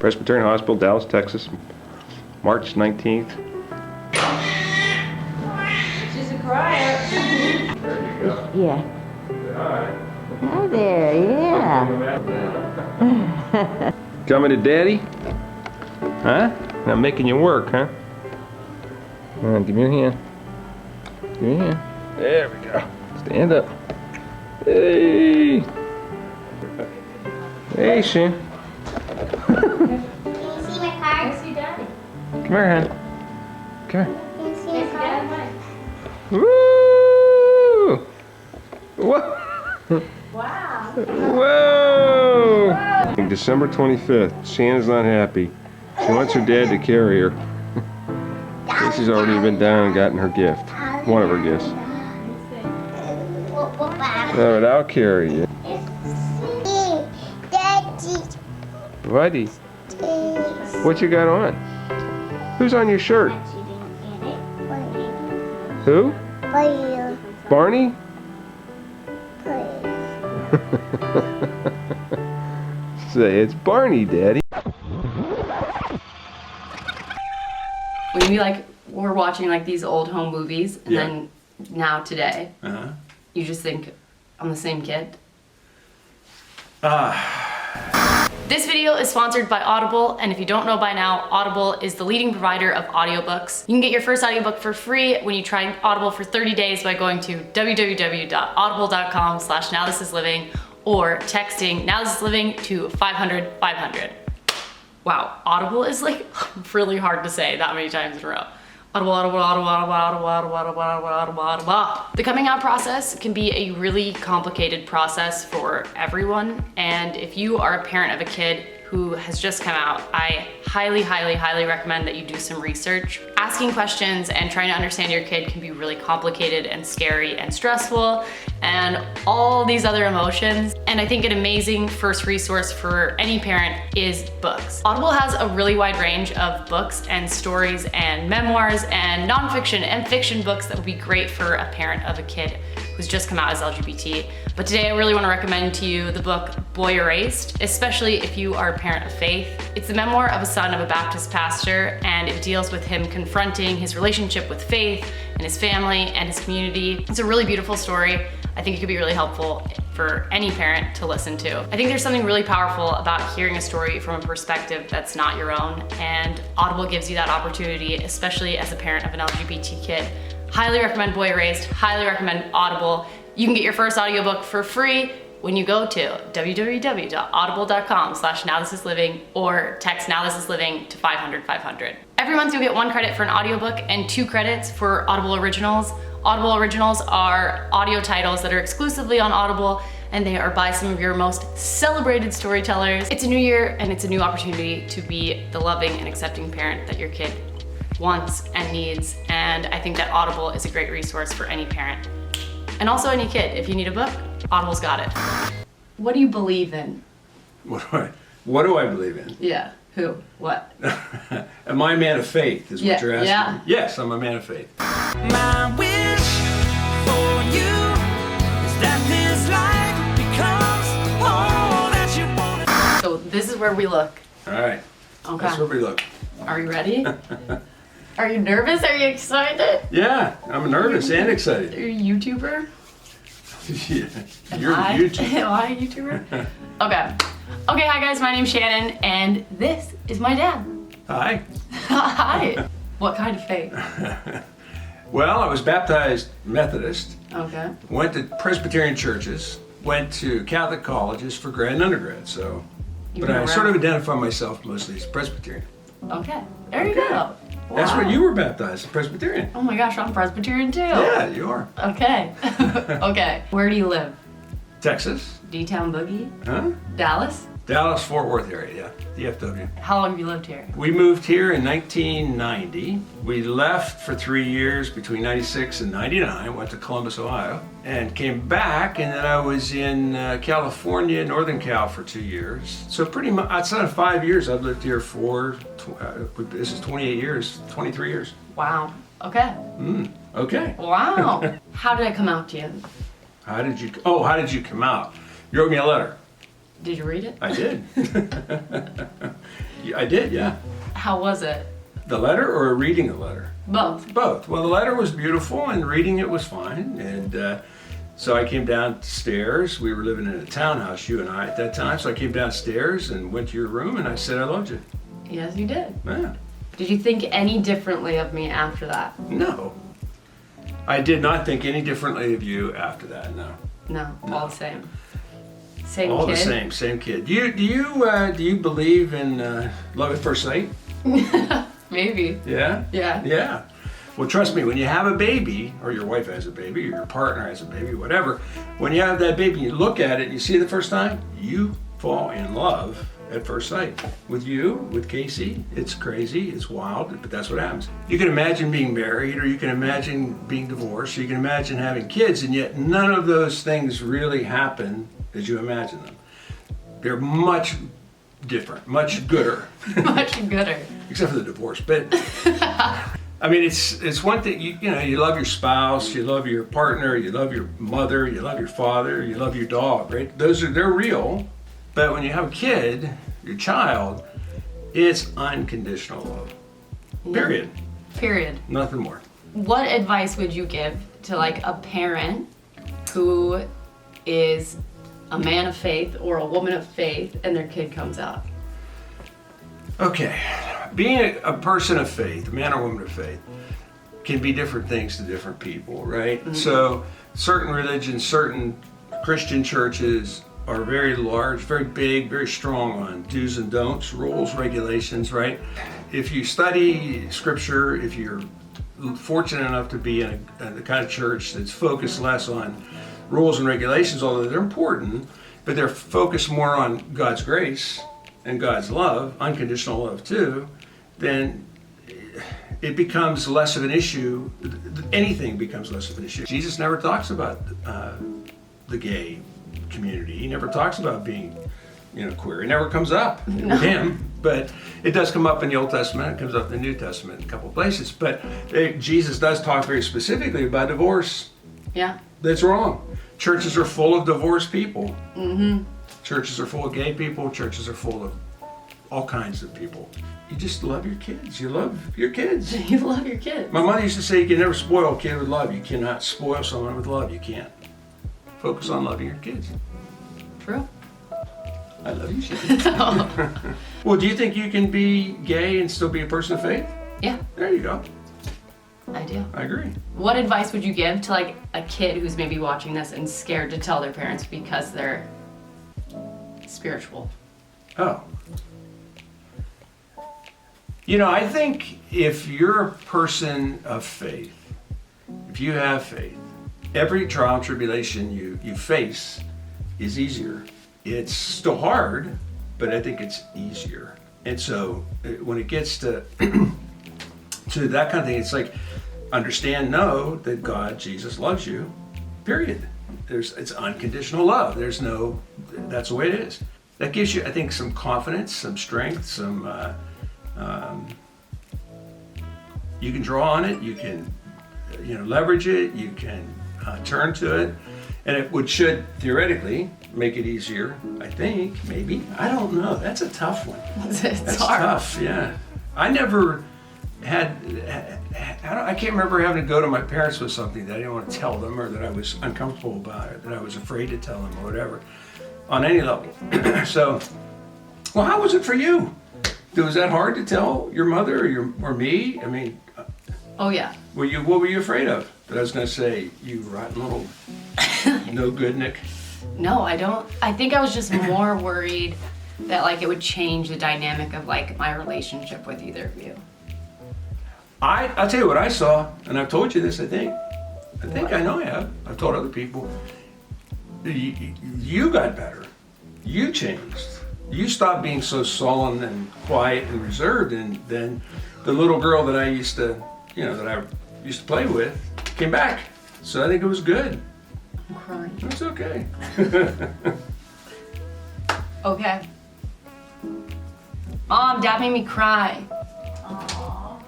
Presbyterian Hospital, Dallas, Texas, March 19th. She's a crier. There you go. Yeah. Say hi. Hi there, yeah. Coming to Daddy? Huh? I'm making you work, huh? Come on, give me your hand. Give me your hand. There we go. Stand up. Hey! Hey, Shan. Can you see my card? See Daddy. Come here, hon. Come here. Can you see my card? Woo! Whoa! Wow. Whoa! December 25th. Shannon's not happy. She wants her dad to carry her. She's already been down and gotten her gift. One of her gifts. Alright, I'll carry you. Buddy, what you got on? Who's on your shirt? Who? Barney? Say, it's Barney, Daddy. When you we're watching like these old home movies, and then now today, you just think, I'm the same kid. This video is sponsored by Audible, and if you don't know by now, Audible is the leading provider of audiobooks. You can get your first audiobook for free when you try Audible for 30 days by going to www.audible.com/nowthisisliving or texting nowthisisliving to 500-500. Wow, Audible is like really hard to say that many times in a row. Audible, Audible, Audible, Audible, Audible, Audible, Audible, Audible, Audible, Audible. The coming out process can be a really complicated process for everyone. And if you are a parent of a kid who has just come out, I highly, highly, highly recommend that you do some research. Asking questions and trying to understand your kid can be really complicated and scary and stressful and all these other emotions. And I think an amazing first resource for any parent is books. Audible has a really wide range of books and stories and memoirs and nonfiction and fiction books that would be great for a parent of a kid who's just come out as LGBT. But today I really want to recommend to you the book Boy Erased, especially if you are a parent of faith. It's the memoir of a son of a Baptist pastor, and it deals with him confronting his relationship with faith and his family and his community. It's a really beautiful story. I think it could be really helpful for any parent to listen to. I think there's something really powerful about hearing a story from a perspective that's not your own, and Audible gives you that opportunity, especially as a parent of an LGBT kid. Highly recommend Boy Erased, highly recommend Audible. You can get your first audiobook for free when you go to www.audible.com/nowthisisliving or text nowthisisliving to 500-500. Every month you'll get 1 credit for an audiobook and 2 credits for Audible Originals. Audible Originals are audio titles that are exclusively on Audible, and they are by some of your most celebrated storytellers. It's a new year and it's a new opportunity to be the loving and accepting parent that your kid wants and needs, and I think that Audible is a great resource for any parent. And also any kid. If you need a book, Audible's got it. What do you believe in? What do I believe in? Yeah, who? What? Am I a man of faith, is what you're asking? Yeah. Yes, I'm a man of faith. My wish for you is that this life becomes all that you want. So this is where we look. All right. Okay. That's where we look. Are you ready? Are you nervous? Are you excited? Yeah, I'm nervous and excited. Are you a YouTuber? Yeah, Am you're I? a YouTuber. Am I a YouTuber? Okay. Okay, hi guys, my name's Shannon, and this is my dad. Hi. Hi. What kind of faith? Well, I was baptized Methodist, Okay. went to Presbyterian churches, went to Catholic colleges for grad and undergrad, so. You've But been I sort of around. identify myself mostly as Presbyterian. Okay. There you Okay. go. That's Wow. where you were baptized, Presbyterian. Oh my gosh, I'm Presbyterian too. Yeah, you are. Okay. Okay. Where do you live? Texas, D-Town Boogie? huh? Dallas? Dallas, Fort Worth area, yeah, DFW. How long have you lived here? We moved here in 1990. We left for 3 years between 96 and 99, went to Columbus, Ohio, and came back, and then I was in California, Northern Cal for 2 years. So pretty much, outside of 5 years, I've lived here for, this is 28 years, 23 years. Wow. Okay. Okay. Wow. How did I come out to you? How did you come out? You wrote me a letter. Did you read it? I did. I did, yeah. How was it? The letter or reading the letter? Both. Both. Well, the letter was beautiful and reading it was fine. And so I came downstairs. We were living in a townhouse, you and I, at that time. So I came downstairs and went to your room and I said, I loved you. Yes, you did. Yeah. Did you think any differently of me after that? No. I did not think any differently of you after that, no. No, all the same. Same All kid? the same kid. Do you believe in love at first sight? Maybe. Yeah? Yeah. Yeah. Well, trust me, when you have a baby, or your wife has a baby, or your partner has a baby, whatever, when you have that baby, you look at it and you see it the first time, you fall in love at first sight. With you, with Casey, it's crazy, it's wild, but that's what happens. You can imagine being married, or you can imagine being divorced, or you can imagine having kids, and yet none of those things really happen as you imagine them. They're much different, much gooder. Much gooder. Except for the divorce, but I mean, it's one thing, you know, you love your spouse, you love your partner, you love your mother, you love your father, you love your dog, right? They're real, but when you have a kid, your child, it's unconditional love. Period. Period. Nothing more. What advice would you give to like a parent who is a man of faith or a woman of faith and their kid comes out? Okay, being a person of faith, a man or woman of faith, can be different things to different people, right? Mm-hmm. So certain religions, certain Christian churches are very large, very big, very strong on do's and don'ts, rules, regulations, right? If you study scripture, if you're fortunate enough to be in the kind of church that's focused less on rules and regulations, although they're important, but they're focused more on God's grace and God's love, unconditional love too, then it becomes less of an issue. Anything becomes less of an issue. Jesus never talks about the gay community. He never talks about being, queer. It never comes up with him, but it does come up in the Old Testament. It comes up in the New Testament in a couple of places. But Jesus does talk very specifically about divorce. Yeah. That's wrong. Churches are full of divorced people. Mm-hmm. Churches are full of gay people. Churches are full of all kinds of people. You just love your kids. You love your kids. You love your kids. My mother used to say you can never spoil a kid with love. You cannot spoil someone with love. You can't. Focus on loving your kids. True. I love you, Shannon. Well, do you think you can be gay and still be a person of faith? Yeah. There you go. I do. I agree. What advice would you give to like a kid who's maybe watching this and scared to tell their parents because they're spiritual? Oh. I think if you're a person of faith, if you have faith, every trial and tribulation you face is easier. It's still hard, but I think it's easier. And so when it gets to to that kind of thing, it's like know that God, Jesus loves you, period. It's unconditional love. That's the way it is. That gives you, I think, some confidence, some strength, some, you can draw on it, you can, leverage it, you can turn to it, and it should theoretically make it easier, I think, maybe. I don't know, that's a tough one. It's hard. Tough, yeah. I never had, I can't remember having to go to my parents with something that I didn't want to tell them, or that I was uncomfortable about it, that I was afraid to tell them, or whatever, on any level. So, well, how was it for you? Was that hard to tell your mother or me? I mean, Oh yeah. what were you afraid of? That I was going to say, you rotten little no good Nick? No, I don't. I think I was just more worried that like it would change the dynamic of like my relationship with either of you. I'll tell you what I saw, and I've told you this, I think I know I have. I've told other people. You got better. You changed. You stopped being so sullen and quiet and reserved, and then the little girl that I used to play with came back. So I think it was good. I'm crying. It's okay. Okay. Mom, Dad made me cry. Aww.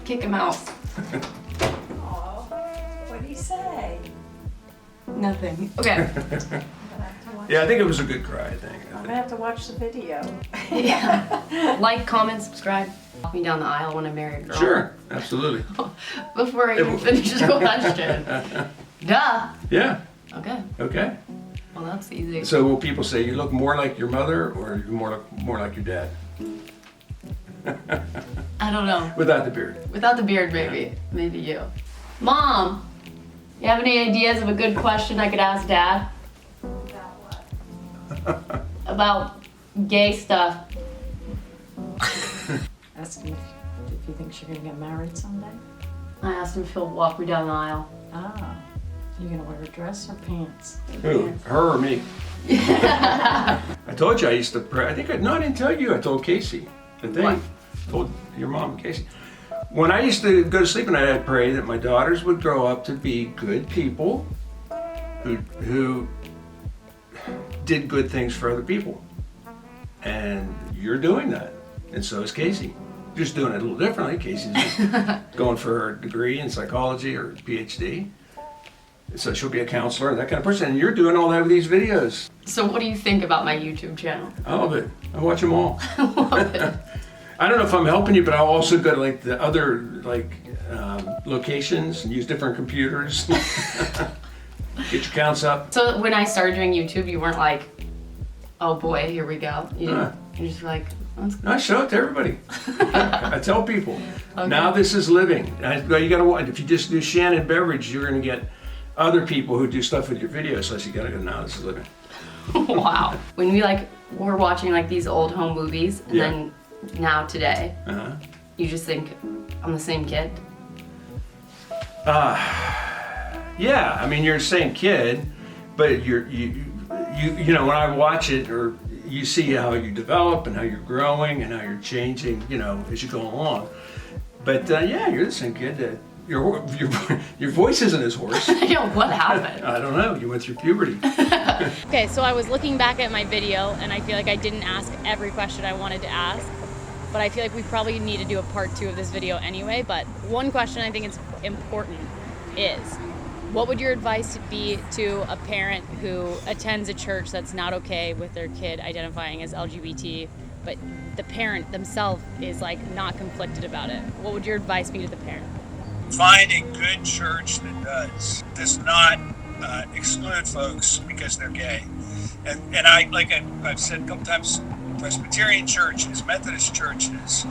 Kick him out. Aww. What did he say? Nothing. Okay. I'm gonna have to watch Yeah, I think it was a good cry, I think. I'm gonna have to watch the video. Yeah. Like, comment, subscribe. Walk me down the aisle when I marry a girl. Sure, absolutely. Before I even finish the question. Duh. Yeah, Okay. okay. Well, that's easy. So will people say you look more like your mother or you more like your dad? I don't know. Without the beard. Without the beard, maybe. Maybe you. Mom, you have any ideas of a good question I could ask Dad? About gay stuff. Ask him if he thinks you're gonna get married someday. I asked him if he'll walk me down the aisle. Ah, you gonna wear a dress or pants? Who? Her or me? I told you I used to pray. I didn't tell you. I told Casey. I think. What? Told your mom, Casey. When I used to go to sleep at night, I'd pray that my daughters would grow up to be good people who did good things for other people. And you're doing that. And so is Casey. Just doing it a little differently. Casey's going for her degree in psychology or PhD. So she'll be a counselor and that kind of person. And you're doing all that with these videos. So what do you think about my YouTube channel? I love it. I watch them all. Love it. I don't know if I'm helping you, but I'll also go to like the other locations and use different computers. Get your counts up. So when I started doing YouTube, you weren't like, oh boy, here we go. You just were like, that's good. I show it to everybody. I tell people. Okay. Now this is living. You gotta watch. If you just do Shannon Beveridge, you're gonna get other people who do stuff with your videos. So you gotta go. Now this is living. Wow. When we're watching like these old home movies, and then now today, you just think I'm the same kid. Yeah. I mean, you're the same kid, but you know when I watch it or. You see how you develop and how you're growing and how you're changing, you know, as you go along. But yeah, you're the same kid. Your voice isn't as hoarse. I know, what happened? I don't know. You went through puberty. Okay, so I was looking back at my video and I feel like I didn't ask every question I wanted to ask, but I feel like we probably need to do a part 2 of this video anyway. But one question I think is important is, what would your advice be to a parent who attends a church that's not okay with their kid identifying as LGBT, but the parent themselves is like not conflicted about it? What would your advice be to the parent? Find a good church that does not exclude folks because they're gay. And I've said a couple times, Presbyterian churches, Methodist churches,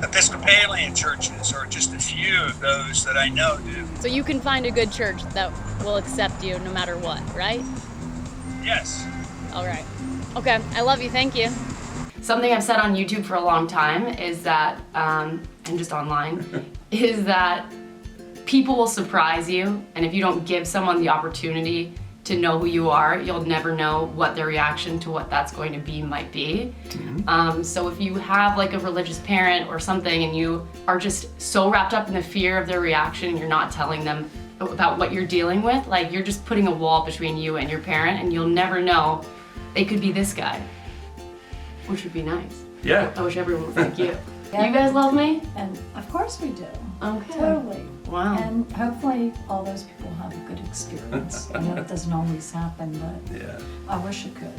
Episcopalian churches are just a few of those that I know do. So you can find a good church that will accept you no matter what, right? Yes. All right. Okay, I love you, thank you. Something I've said on YouTube for a long time is that, and just online, is that people will surprise you, and if you don't give someone the opportunity to know who you are, you'll never know what their reaction to what that's going to be might be. So if you have like a religious parent or something and you are just so wrapped up in the fear of their reaction and you're not telling them about what you're dealing with, like you're just putting a wall between you and your parent and you'll never know they could be this guy, which would be nice. Yeah. I wish everyone was like you. You guys love me? And of course we do. Okay. Totally. Wow. And hopefully all those people have a good experience. I know it doesn't always happen, but Yeah. I wish it could.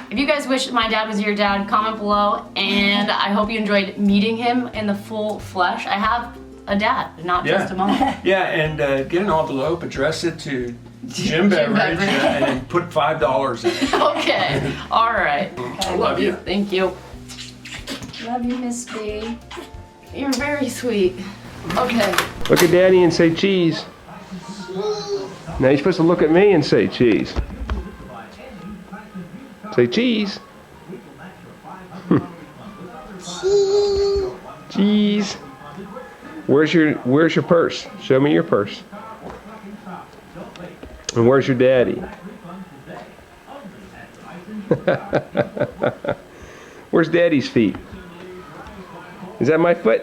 If you guys wish my dad was your dad, comment below, and I hope you enjoyed meeting him in the full flesh. I have a dad, not just a mom. Yeah, and get an envelope, address it to Jim Beveridge, and put $5 in it. Okay, all right. I love you. Thank you. Love you, Miss B. You're very sweet. Okay. Look at Daddy and say cheese. Now you're supposed to look at me and say cheese. Say cheese. Cheese. Where's your purse? Show me your purse. And where's your daddy? Where's Daddy's feet? Is that my foot?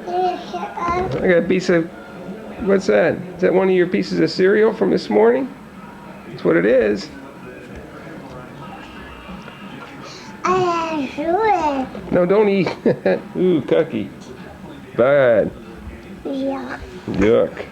I got a piece of, what's that? Is that one of your pieces of cereal from this morning? That's what it is. No, don't eat. Ooh, cookie. Bad. Yeah. Yuck.